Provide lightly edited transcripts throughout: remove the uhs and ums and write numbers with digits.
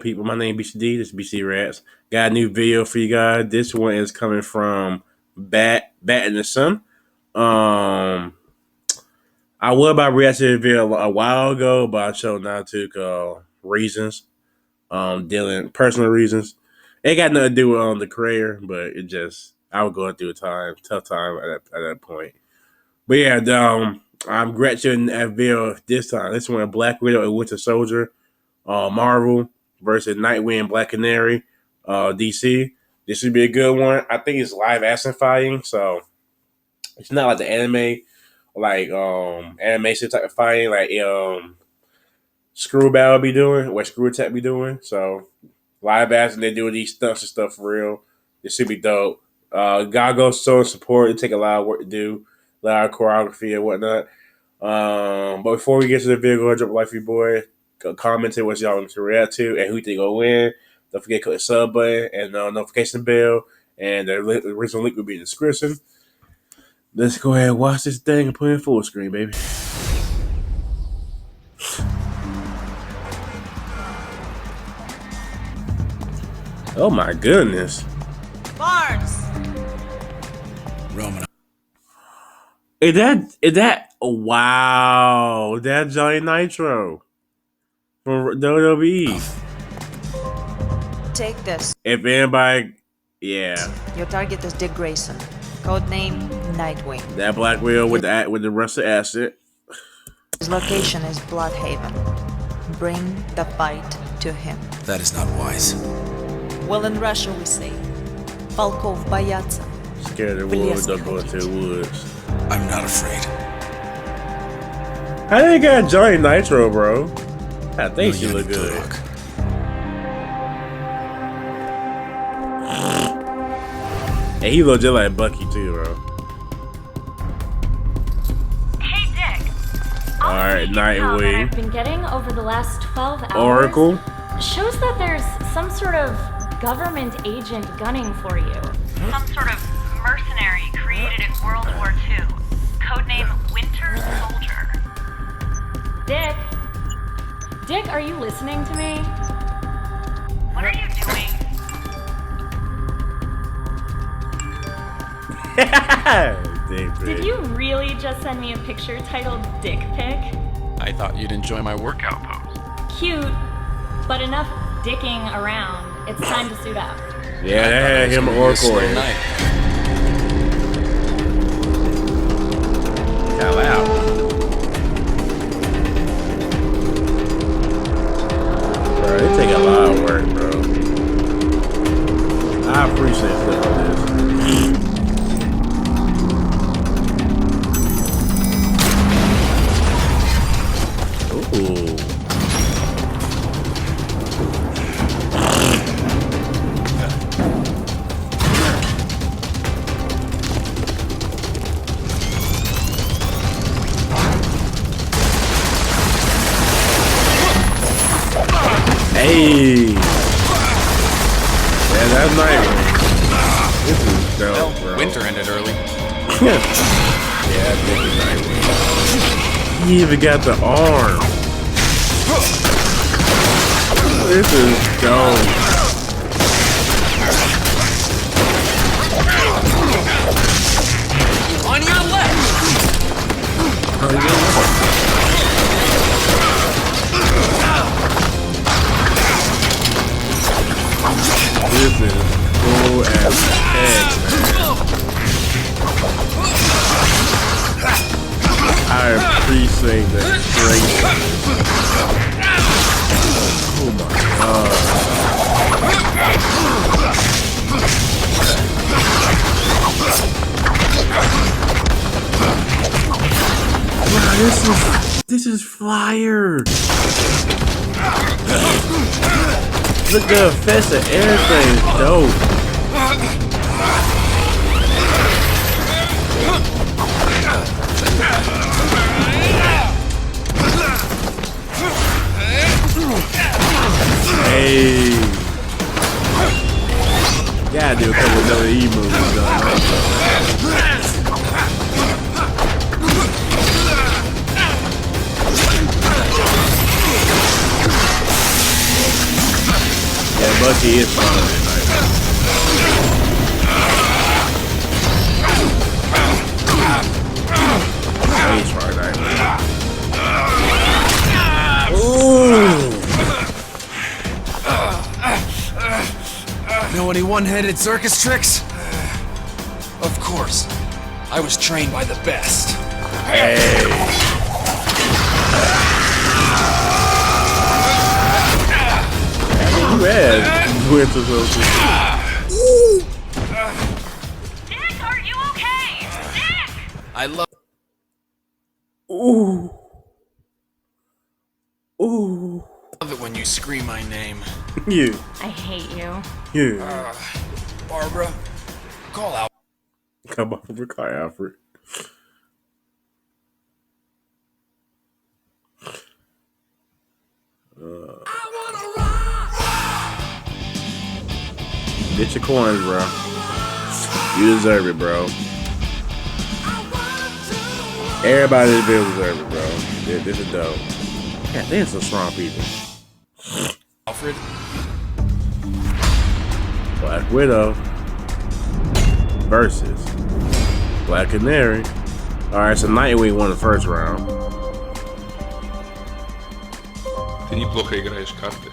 good, people? My name is BCD. This is BC Rats. Got a new video for you guys. This one is coming from BatInTheSun. I was about to react to the video a while ago, but I chose not to reasons. Dealing personal reasons. It got nothing to do with the creator, but it just I was going through a tough time at that point. But yeah, I'm reacting that video this time. This one, Black Widow and Winter Soldier, Marvel versus Nightwing and Black Canary, DC. This should be a good one. I think it's live action fighting, so it's not like the anime, like animation type of fighting, like Screwball be doing, what Screw Attack be doing. So live action, they doing these stunts and stuff for real. This should be dope. Gotta go show support. It take a lot of work to do, a lot of choreography and whatnot. But before we get to the video, go ahead and drop a like for your boy. Comment what y'all want to react to and who you think gonna win. Don't forget to click the sub button and notification bell. And the original link will be in the description. Let's go ahead and watch this thing and put it in full screen, baby. Oh my goodness. Barnes. Roman. Is that wow? That's Johnny Nitro from WWE. Take this. If anybody, yeah. Your target is Dick Grayson. Codename Nightwing. That Black Widow with the rest of acid. His location is Bloodhaven. Bring the fight to him. That is not wise. Well, in Russia we say, Volkov boятся. Scared of the woods, don't go into the woods. I'm not afraid. How they got Johnny Nitro, bro? I think she look good. And he look just like Bucky too, bro. Hey Dick. Alright, Nightwing. I've been getting over the last 12 hours. Oracle shows that there's some sort of government agent gunning for you. Some sort of mercenary created in World War II. Codename Winter Soldier. Dick? Dick, are you listening to me? What are you doing? Did you really just send me a picture titled Dick Pic? I thought you'd enjoy my workout pose. Cute, but enough dicking around. It's time to suit up. Yeah, they had him Oracle. Hell out. Bro, it take a lot of work, bro. I appreciate stuff like this. Ooh. Hey. Yeah, that's Nightwing. This is dope, bro. Winter ended early. Yeah, this is Nightwing. He even got the arm. This is dope. On your left. This is cool as heck, man. I appreciate that straight. Oh my god. Wow, this is fire. Look at the effects and everything is dope. Hey. Gotta do a couple of WWE moves though. Bucky is stronger than Nightwing. He's stronger than Nightwing. Ooh. Know any one-headed circus tricks? Of course. I was trained by the best. Hey. You had Winter Soldier. Dick, are you okay? Dick! I love Ooh. Ooh. it when you scream my name. Yeah. I hate you. Yeah. Barbara, call out. Come on, we're calling Alfred. Get your coins, bro. You deserve it, bro. Everybody in the video deserves it, bro. This is dope. Yeah, they're some strong people. Alfred. Black Widow versus Black Canary. Alright, so Nightwing won the first round. Ty неплохо играешь карты.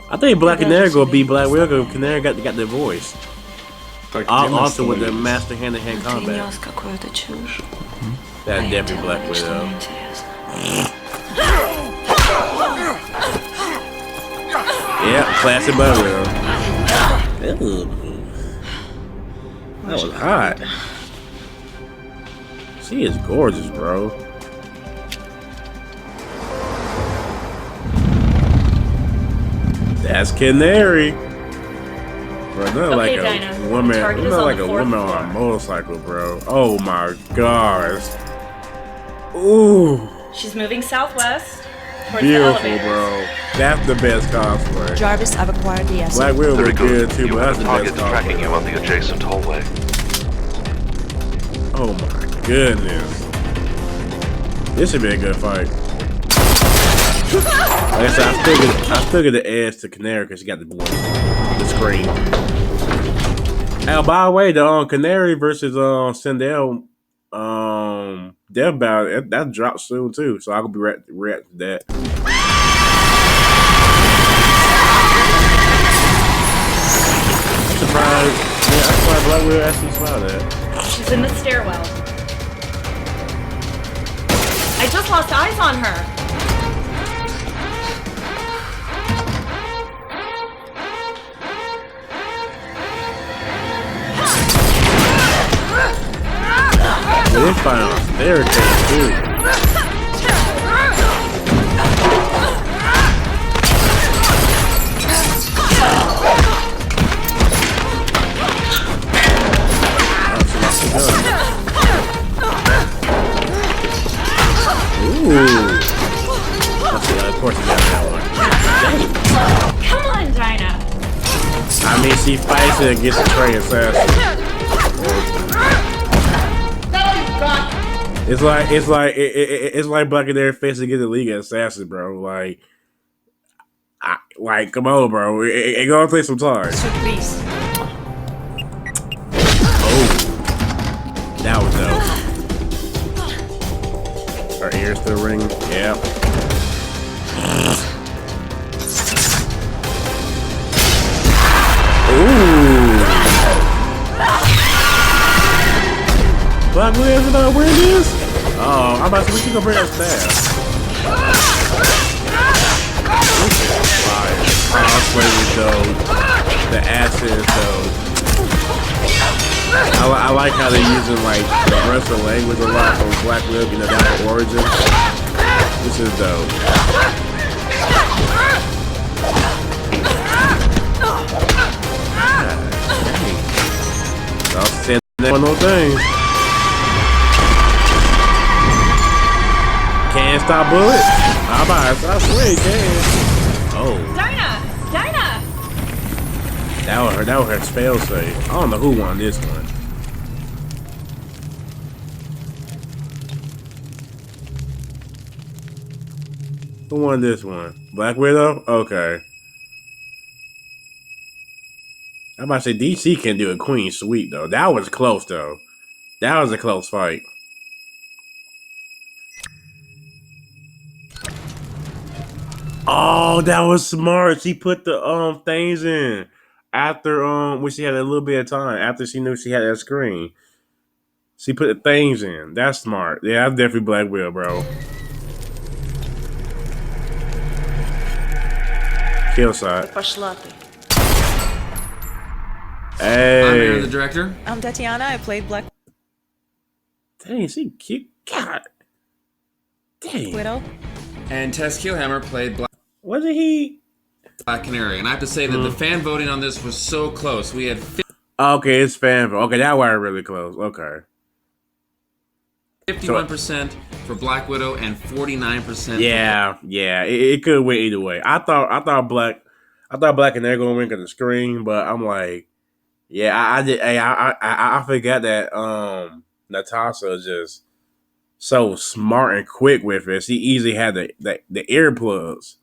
I think Black Canary gonna beat Black Widow. Canary got the voice. Так, Also with the master hand-to-hand Ты combat. нес какую-то чушь. That's definitely Black Что Widow. интересно. Yeah, classic Black Widow. Ew. That was hot. She is gorgeous, bro. That's Canary. Bro, not like Dinah. a woman. Target is Not on like the a fourth woman on floor. a motorcycle, bro. Oh my gosh. Ooh, She's moving southwest towards beautiful, the elevators. bro. That's the best cosplay. Jarvis, I've acquired the asset. Black Widow Very was good good. too, You but have that's a the target best tracking you cosplay. on the adjacent hallway. Oh my goodness. This should be a good fight. Like I said, I still get the edge to Canary because she got the voice, the screen. Now, by the way, the Canary versus Sindel Death Battle that drops soon too, so I'll be react to that. I'm surprised. Yeah, I'm surprised Black Widow actually saw that. She's in the stairwell. I just lost eyes on her. They find on staircase too. Ooh. Of course you got that one. Come on, Dinah. I mean, she fights it against the Trey assassin. It's like Black Canary facing against the League of Assassins, bro. Like, come on, bro. It gonna take some time. Surprise. Oh, that was dope. Her ears still ringing. Yep. Ooh. Black Widow not wearing this? Oh, I'm about to. We can go bring that staff. Cosplay with those. The asses, though. I like how they're using like the Russian language a lot from Black Widow, you know, that's her origin. This is dope. I'll send that one of those things. Can't stop bullets. I swear you can. Oh. Dinah! Dinah! That was her spell save. I don't know who won this one. Who won this one? Black Widow? Okay. I'm about to say DC can do a queen sweep though. That was close though. That was a close fight. Oh, that was smart. She put the things in after when she had a little bit of time after she knew she had that screen. She put the things in. That's smart. Yeah, that's definitely Black Widow, bro. Kill shot. Пошла ты. Hey. I'm Aaron, the director. I'm Tatiana. I played Black Dang, she cute. God. Dang. Widow. And Tess Keelhammer played Wasn't he? Black Canary. And I have to say that the fan voting on this was so close. We had Okay, it's fan vote. Okay, that was really close. Okay. 51% for Black Widow and 49%. Yeah, it could win either way. I thought Black Canary gonna win because of the screen, but I'm like, yeah, I forgot that Natasha is just so smart and quick with it. She easily had the earplugs.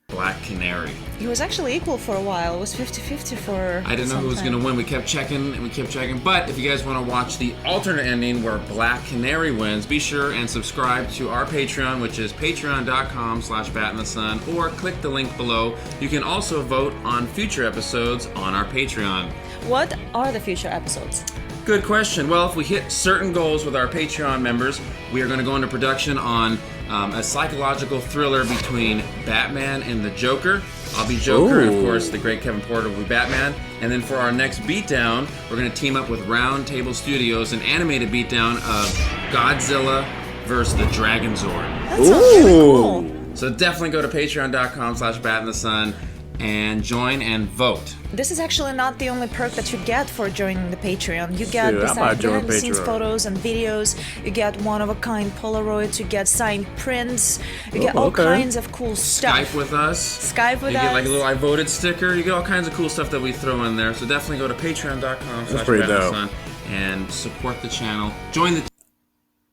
Black Canary. It was actually equal for a while. It was 50-50 for I didn't know who was going to win. We kept checking and we kept checking. But if you guys want to watch the alternate ending where Black Canary wins, be sure and subscribe to our Patreon, which is patreon.com/BatInTheSun, or click the link below. You can also vote on future episodes on our Patreon. What are the future episodes? Good question. Well, if we hit certain goals with our Patreon members, we are going to go into production on a psychological thriller between Batman and the Joker. I'll be Joker, and of course, the great Kevin Porter will be Batman. And then for our next beatdown, we're going to team up with Round Table Studios, an animated beatdown of Godzilla versus the Dragon Zord. That sounds really cool. So definitely go to patreon.com/BatInTheSun and join and vote. This is actually not the only perk that you get for joining the Patreon. You get, Dude, besides join behind-the-scenes Patreon. photos and videos, you get one-of-a-kind Polaroids, you get signed prints, you get all okay. kinds of cool stuff. Skype with us. Skype with you get us. like a little I voted sticker. You get all kinds of cool stuff that we throw in there. So definitely go to pretty dope. patreon.com/BatInTheSun and support the channel. Join the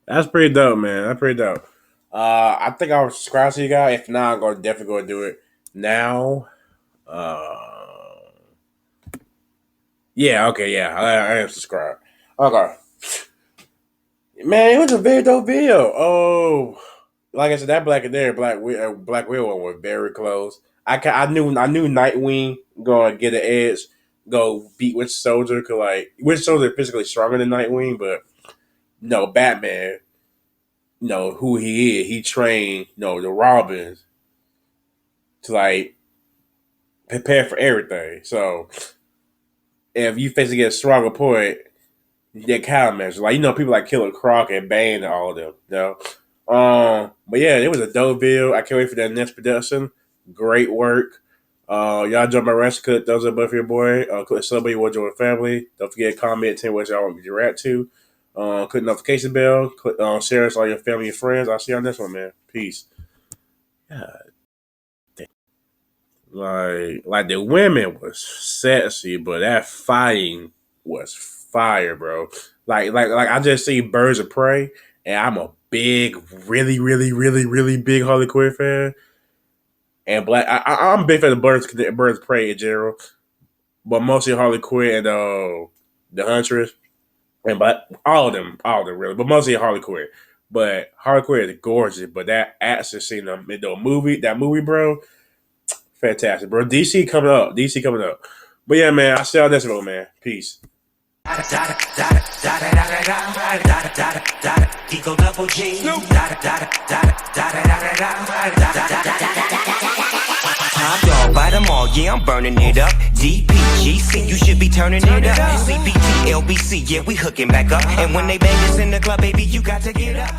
That's pretty dope, man. That's pretty dope. I think I'll subscribe to you guys. If not, I'm gonna definitely go do it now. Yeah, okay, yeah, I am subscribed. Okay, man, it was a very dope video. Oh, like I said, that Black Widow one was very close. I knew Nightwing gonna get an edge, go beat Winter Soldier, cause like Winter Soldier is physically stronger than Nightwing, but no, Batman, who he is. He trained, the Robins to like prepare for everything. So if you face against a stronger opponent, you get countermeasures. Like, people like Killer Croc and Bane and all of them. But yeah, it was a dope video. I can't wait for that next production. Great work. Y'all join my rest clip. Those are both your boy. Click somebody you want to join the family. Don't forget to comment, tell me what y'all want me to react to. Click the notification bell. Click share us all your family and friends. I'll see you on this one, man. Peace. God. Like the women was sexy, but that fighting was fire, bro. Like I just see Birds of Prey, and I'm a big, really, really, really, really big Harley Quinn fan. And I'm a big fan of Birds of Prey in general, but mostly Harley Quinn and the Huntress, but all of them really, but mostly Harley Quinn. But Harley Quinn is gorgeous, but that action scene in the movie, bro. Fantastic, bro. DC coming up. But yeah, man, I'll see y'all next video, man. Peace. Top dog, bite them all, yeah, I'm burning it up. DPGC, you should be turning it up. CBT, LBC, yeah, we hooking back up. And when they bang us in the club, baby, you got to get up.